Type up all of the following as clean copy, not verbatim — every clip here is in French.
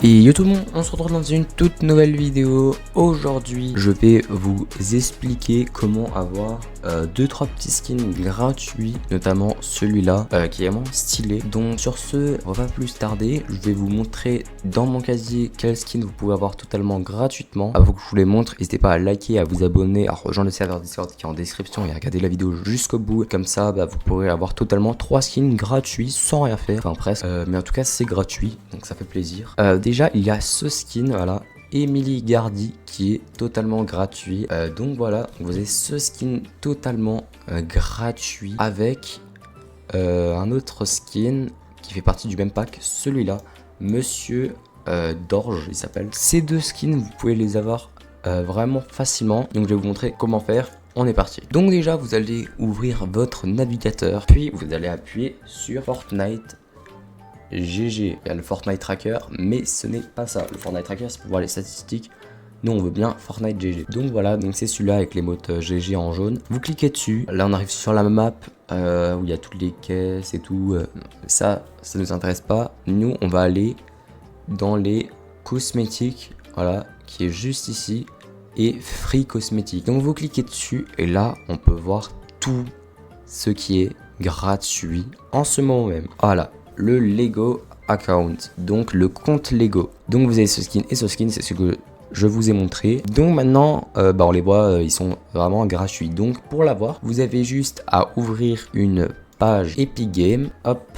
Et yo tout le monde, on se retrouve dans une toute nouvelle vidéo. Aujourd'hui, je vais vous expliquer comment avoir 2-3 petits skins gratuits, notamment celui-là qui est vraiment stylé. Donc sur ce, on va pas plus tarder, je vais vous montrer dans mon casier quel skin vous pouvez avoir totalement gratuitement. Avant que je vous les montre, n'hésitez pas à liker, à vous abonner, à rejoindre le serveur Discord qui est en description et à regarder la vidéo jusqu'au bout. Comme ça, vous pourrez avoir totalement 3 skins gratuits sans rien faire, enfin presque. Mais en tout cas, c'est gratuit, donc ça fait plaisir. Déjà, il y a ce skin, voilà, Emily Gardy, qui est totalement gratuit. Donc voilà, vous avez ce skin totalement gratuit avec un autre skin qui fait partie du même pack, celui-là, Monsieur Dorge, il s'appelle. Ces deux skins, vous pouvez les avoir vraiment facilement. Donc je vais vous montrer comment faire. On est parti. Donc déjà, vous allez ouvrir votre navigateur, puis vous allez appuyer sur Fortnite GG. Il y a le Fortnite Tracker, mais ce n'est pas ça. Le Fortnite Tracker, c'est pour voir les statistiques. Nous, on veut bien Fortnite GG. Donc voilà, donc c'est celui-là avec les mots GG en jaune. Vous cliquez dessus. Là, on arrive sur la map où il y a toutes les caisses et tout. Ça nous intéresse pas. Nous, on va aller dans les cosmétiques, voilà, qui est juste ici, et Free Cosmétiques. Donc vous cliquez dessus et là, on peut voir tout ce qui est gratuit en ce moment même. Voilà. Le Lego account, donc le compte Lego. Donc vous avez ce skin et ce skin, c'est ce que je vous ai montré. Donc maintenant, on les voit, ils sont vraiment gratuits. Donc pour l'avoir, vous avez juste à ouvrir une page Epic Games. Hop,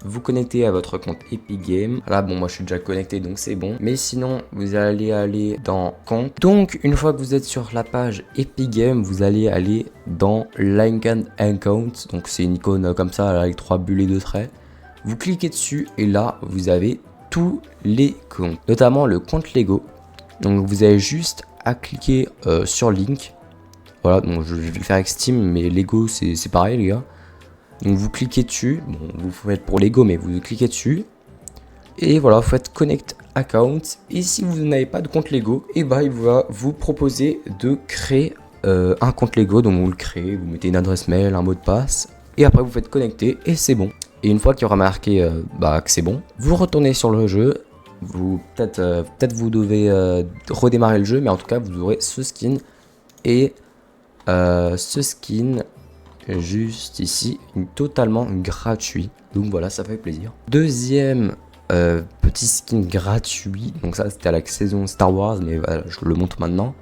vous connectez à votre compte Epic Games. Là, bon, moi je suis déjà connecté, donc c'est bon. Mais sinon, vous allez aller dans compte. Donc une fois que vous êtes sur la page Epic Games, vous allez aller dans Lincoln Account. Donc c'est une icône comme ça, avec 3 bulles et 2 traits. Vous cliquez dessus et là, vous avez tous les comptes, notamment le compte Lego. Donc vous avez juste à cliquer sur Link. Voilà, donc je vais le faire avec Steam, mais Lego c'est pareil les gars. Donc vous cliquez dessus, bon vous faites pour Lego, mais vous cliquez dessus. Et voilà, vous faites Connect Account. Et si vous n'avez pas de compte Lego, et il va vous proposer de créer un compte Lego. Donc vous le créez, vous mettez une adresse mail, un mot de passe. Et après vous faites connecter et c'est bon. Et une fois qu'il y aura marqué que c'est bon, vous retournez sur le jeu. Vous peut-être vous devez redémarrer le jeu, mais en tout cas vous aurez ce skin et ce skin juste ici, totalement gratuit. Donc voilà, ça fait plaisir. Deuxième petit skin gratuit, donc ça c'était à la saison Star Wars, mais voilà, je le montre maintenant.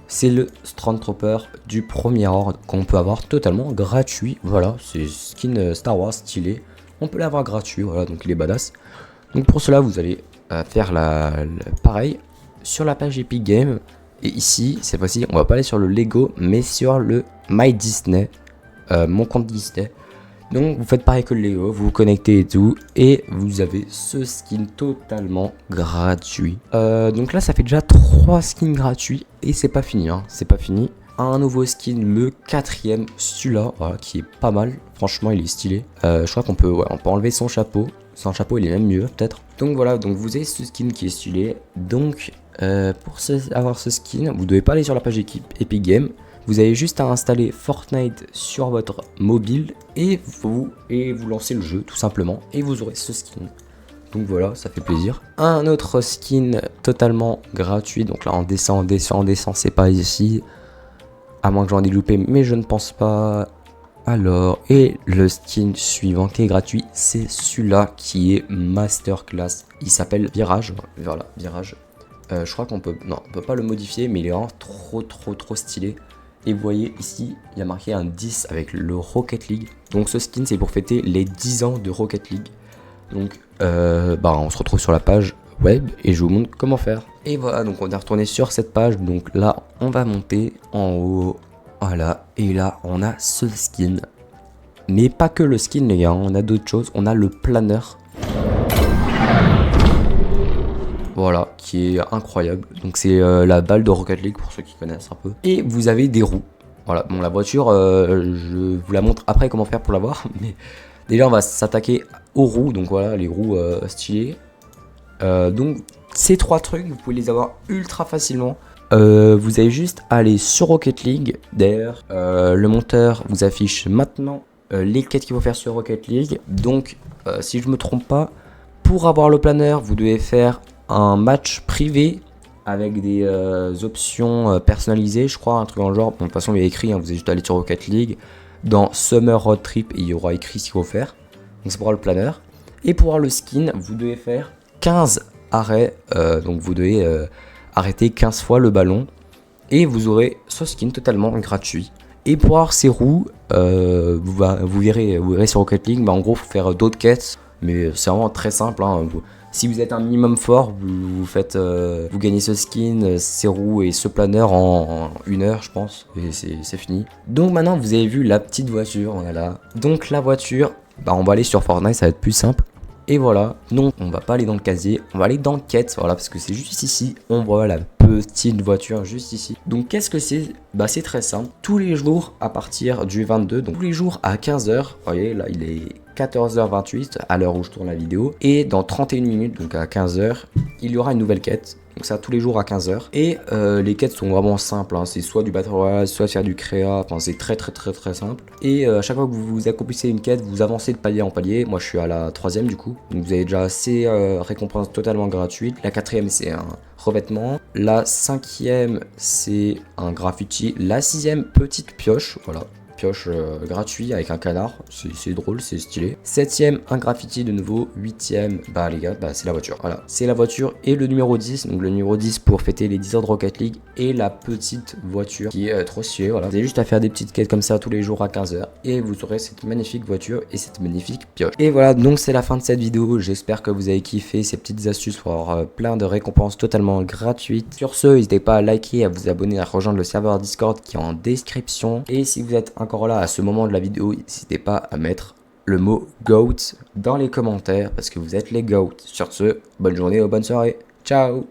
C'est le Stormtrooper du premier ordre qu'on peut avoir totalement gratuit. Voilà, c'est skin Star Wars stylé. On peut l'avoir gratuit, voilà, donc il est badass. Donc pour cela, vous allez faire pareil sur la page Epic Games. Et ici, cette fois-ci, on va pas aller sur le Lego, mais sur le My Disney, mon compte Disney. Donc vous faites pareil que le Lego, vous vous connectez et tout, et vous avez ce skin totalement gratuit. Donc là, ça fait déjà 3 skins gratuits, et c'est pas fini, hein, c'est pas fini. Un nouveau skin, le 4ème, celui-là, voilà, qui est pas mal. Franchement, il est stylé. Je crois qu'on peut enlever son chapeau. Sans chapeau, il est même mieux, peut-être. Donc voilà, donc vous avez ce skin qui est stylé. Donc, pour avoir ce skin, vous devez pas aller sur la page Epic Games. Vous avez juste à installer Fortnite sur votre mobile et vous lancez le jeu, tout simplement. Et vous aurez ce skin. Donc voilà, ça fait plaisir. Un autre skin totalement gratuit. Donc là, on descend, c'est pas ici. À moins que j'en ai loupé, mais je ne pense pas. Alors, et le skin suivant qui est gratuit, c'est celui-là qui est Masterclass. Il s'appelle Virage. Voilà, Virage. Je crois qu'on peut... Non, on peut pas le modifier, mais il est vraiment trop stylé. Et vous voyez ici, il y a marqué un 10 avec le Rocket League. Donc ce skin, c'est pour fêter les 10 ans de Rocket League. Donc, on se retrouve sur la page web et je vous montre comment faire. Et voilà, donc on est retourné sur cette page. Donc là, on va monter en haut. Voilà, et là, on a ce skin. Mais pas que le skin, les gars, on a d'autres choses. On a le planeur. Voilà, qui est incroyable. Donc c'est la balle de Rocket League pour ceux qui connaissent un peu. Et vous avez des roues. Voilà, bon la voiture, je vous la montre après comment faire pour l'avoir. Mais déjà on va s'attaquer aux roues. Donc voilà, les roues stylées. Donc ces 3 trucs, vous pouvez les avoir ultra facilement. Vous avez juste à aller sur Rocket League. D'ailleurs, le monteur vous affiche maintenant les quêtes qu'il faut faire sur Rocket League. Donc si je me trompe pas, pour avoir le planeur, vous devez faire un match privé avec des options personnalisées, je crois, un truc dans le genre. Bon, de toute façon, il y a écrit, hein, vous avez juste à aller sur Rocket League. Dans Summer Road Trip, il y aura écrit ce qu'il faut faire. Donc c'est pour avoir le planeur. Et pour avoir le skin, vous devez faire 15 arrêts. Donc vous devez arrêter 15 fois le ballon. Et vous aurez ce skin totalement gratuit. Et pour avoir ces roues, vous verrez sur Rocket League, bah en gros, il faut faire d'autres quêtes. Mais c'est vraiment très simple, hein. Si vous êtes un minimum fort, vous gagnez ce skin, ces roues et ce planeur en 1 heure, je pense. Et c'est fini. Donc maintenant, vous avez vu la petite voiture, voilà. Donc la voiture, bah on va aller sur Fortnite, ça va être plus simple. Et voilà, donc on va pas aller dans le casier, on va aller dans quête, voilà, parce que c'est juste ici, on voit la petite voiture juste ici. Donc qu'est-ce que c'est? Bah c'est très simple, tous les jours à partir du 22, donc tous les jours à 15h, vous voyez là il est 14h28 à l'heure où je tourne la vidéo, et dans 31 minutes, donc à 15h, il y aura une nouvelle quête. Donc ça tous les jours à 15h. Et les quêtes sont vraiment simples, hein. C'est soit du Battle Royale, soit faire du créa, enfin c'est très simple. Et à chaque fois que vous accomplissez une quête, vous avancez de palier en palier. Moi je suis à la 3ème du coup. Donc vous avez déjà 6 récompenses totalement gratuites. La 4ème c'est un revêtement. La 5ème c'est un graffiti. La 6ème petite pioche, voilà. Pioche gratuit avec un canard, c'est drôle, c'est stylé. 7ème, un graffiti de nouveau. 8ème, bah les gars, bah c'est la voiture, voilà. C'est la voiture et le numéro 10, donc le numéro 10 pour fêter les 10 heures de Rocket League et la petite voiture qui est trop stylée, voilà. Vous avez juste à faire des petites quêtes comme ça tous les jours à 15h et vous aurez cette magnifique voiture et cette magnifique pioche. Et voilà, donc c'est la fin de cette vidéo, j'espère que vous avez kiffé ces petites astuces pour avoir plein de récompenses totalement gratuites. Sur ce, n'hésitez pas à liker, à vous abonner, à rejoindre le serveur Discord qui est en description. Et si vous êtes encore là à ce moment de la vidéo, n'hésitez pas à mettre le mot GOAT dans les commentaires parce que vous êtes les GOAT. Sur ce, bonne journée ou bonne soirée. Ciao!